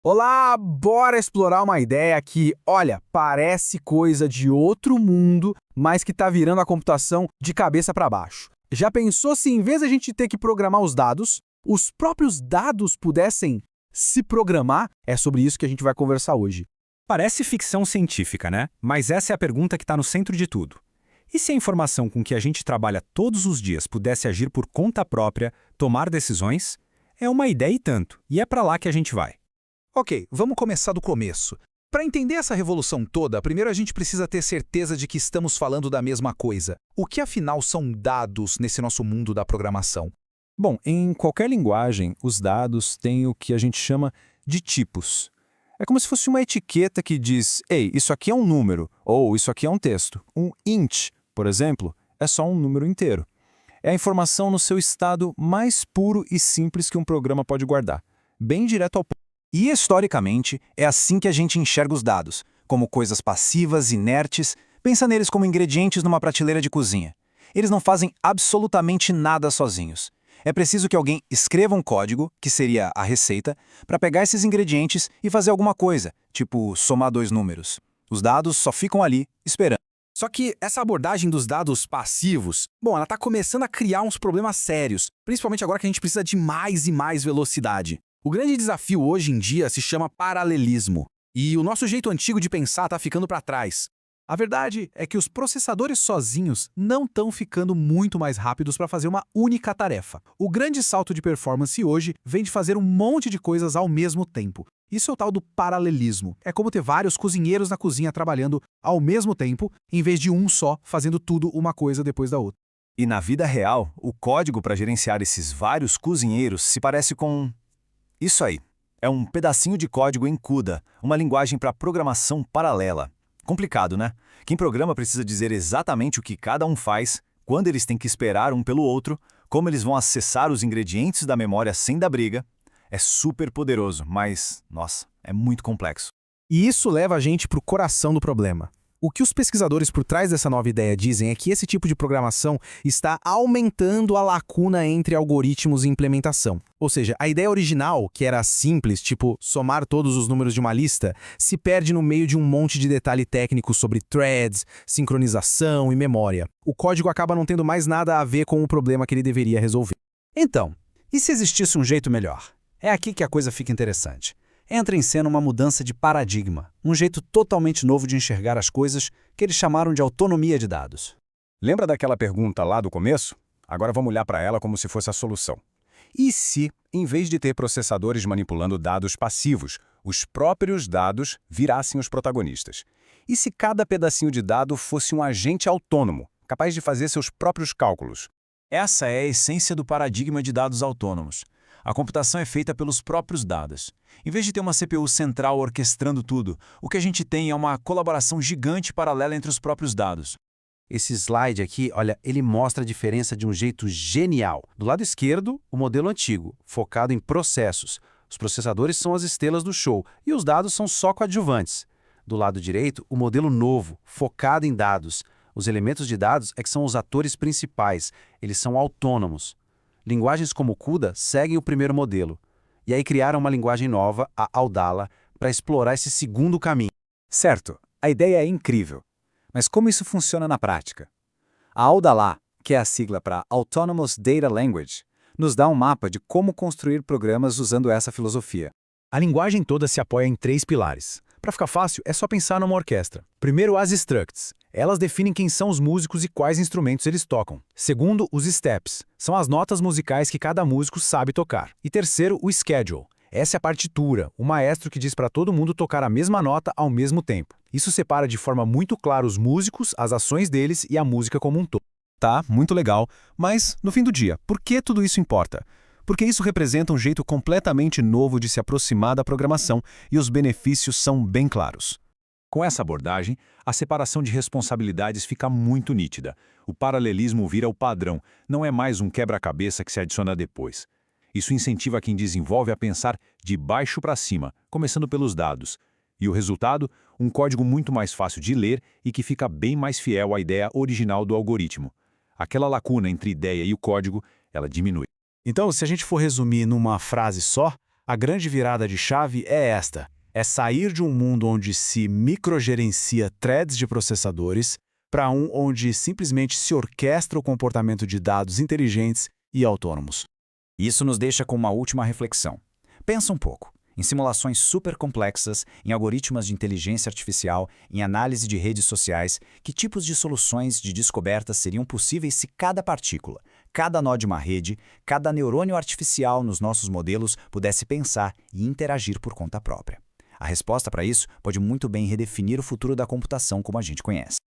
Olá, bora explorar uma ideia que, olha, parece coisa de outro mundo, mas que está virando a computação de cabeça para baixo. Já pensou se em vez de a gente ter que programar os próprios dados pudessem se programar? É sobre isso que a gente vai conversar hoje. Parece ficção científica, né? Mas essa é a pergunta que está no centro de tudo. E se a informação com que a gente trabalha todos os dias pudesse agir por conta própria, tomar decisões? É uma ideia e tanto, e é para lá que a gente vai. Ok, vamos começar do começo. Para entender essa revolução toda, primeiro a gente precisa ter certeza de que estamos falando da mesma coisa. O que afinal são dados nesse nosso mundo da programação? Bom, em qualquer linguagem, os dados têm o que a gente chama de tipos. É como se fosse uma etiqueta que diz, ei, isso aqui é um número, ou isso aqui é um texto. Um int, por exemplo, é só um número inteiro. É a informação no seu estado mais puro e simples que um programa pode guardar, bem direto ao ponto. E, historicamente, é assim que a gente enxerga os dados, como coisas passivas, inertes. Pensa neles como ingredientes numa prateleira de cozinha. Eles não fazem absolutamente nada sozinhos. É preciso que alguém escreva um código, que seria a receita, para pegar esses ingredientes e fazer alguma coisa, tipo somar dois números. Os dados só ficam ali, esperando. Só que essa abordagem dos dados passivos, ela está começando a criar uns problemas sérios, principalmente agora que a gente precisa de mais e mais velocidade. O grande desafio hoje em dia se chama paralelismo, e o nosso jeito antigo de pensar está ficando para trás. A verdade é que os processadores sozinhos não estão ficando muito mais rápidos para fazer uma única tarefa. O grande salto de performance hoje vem de fazer um monte de coisas ao mesmo tempo. Isso é o tal do paralelismo. É como ter vários cozinheiros na cozinha trabalhando ao mesmo tempo, em vez de um só fazendo tudo uma coisa depois da outra. E na vida real, o código para gerenciar esses vários cozinheiros se parece com isso aí. É um pedacinho de código em CUDA, uma linguagem para programação paralela. Complicado, né? Quem programa precisa dizer exatamente o que cada um faz, quando eles têm que esperar um pelo outro, como eles vão acessar os ingredientes da memória sem dar briga. É super poderoso, mas, nossa, é muito complexo. E isso leva a gente para o coração do problema. O que os pesquisadores por trás dessa nova ideia dizem é que esse tipo de programação está aumentando a lacuna entre algoritmos e implementação. Ou seja, a ideia original, que era simples, tipo somar todos os números de uma lista, se perde no meio de um monte de detalhe técnico sobre threads, sincronização e memória. O código acaba não tendo mais nada a ver com o problema que ele deveria resolver. Então, e se existisse um jeito melhor? É aqui que a coisa fica interessante. Entra em cena uma mudança de paradigma, um jeito totalmente novo de enxergar as coisas que eles chamaram de autonomia de dados. Lembra daquela pergunta lá do começo? Agora vamos olhar para ela como se fosse a solução. E se, em vez de ter processadores manipulando dados passivos, os próprios dados virassem os protagonistas? E se cada pedacinho de dado fosse um agente autônomo, capaz de fazer seus próprios cálculos? Essa é a essência do paradigma de dados autônomos. A computação é feita pelos próprios dados. Em vez de ter uma CPU central orquestrando tudo, o que a gente tem é uma colaboração gigante paralela entre os próprios dados. Esse slide aqui, olha, ele mostra a diferença de um jeito genial. Do lado esquerdo, o modelo antigo, focado em processos. Os processadores são as estrelas do show e os dados são só coadjuvantes. Do lado direito, o modelo novo, focado em dados. Os elementos de dados é que são os atores principais, eles são autônomos. Linguagens como CUDA seguem o primeiro modelo. E aí criaram uma linguagem nova, a Aldala, para explorar esse segundo caminho. Certo, a ideia é incrível. Mas como isso funciona na prática? A Aldala, que é a sigla para Autonomous Data Language, nos dá um mapa de como construir programas usando essa filosofia. A linguagem toda se apoia em 3 pilares. Para ficar fácil, é só pensar numa orquestra. Primeiro, as structs. Elas definem quem são os músicos e quais instrumentos eles tocam. Segundo, os steps. São as notas musicais que cada músico sabe tocar. E terceiro, o schedule. Essa é a partitura, o maestro que diz para todo mundo tocar a mesma nota ao mesmo tempo. Isso separa de forma muito clara os músicos, as ações deles e a música como um todo. Tá, muito legal, mas, no fim do dia, por que tudo isso importa? Porque isso representa um jeito completamente novo de se aproximar da programação e os benefícios são bem claros. Com essa abordagem, a separação de responsabilidades fica muito nítida. O paralelismo vira o padrão, não é mais um quebra-cabeça que se adiciona depois. Isso incentiva quem desenvolve a pensar de baixo para cima, começando pelos dados. E o resultado? Um código muito mais fácil de ler e que fica bem mais fiel à ideia original do algoritmo. Aquela lacuna entre ideia e o código, ela diminui. Então, se a gente for resumir numa frase só, A grande virada de chave é esta: é sair de um mundo onde se microgerencia threads de processadores para um onde simplesmente se orquestra o comportamento de dados inteligentes e autônomos. Isso nos deixa com uma última reflexão. Pensa um pouco. Em simulações super complexas, em algoritmos de inteligência artificial, em análise de redes sociais, que tipos de soluções de descobertas seriam possíveis se cada partícula, cada nó de uma rede, cada neurônio artificial nos nossos modelos pudesse pensar e interagir por conta própria? A resposta para isso pode muito bem redefinir o futuro da computação como a gente conhece.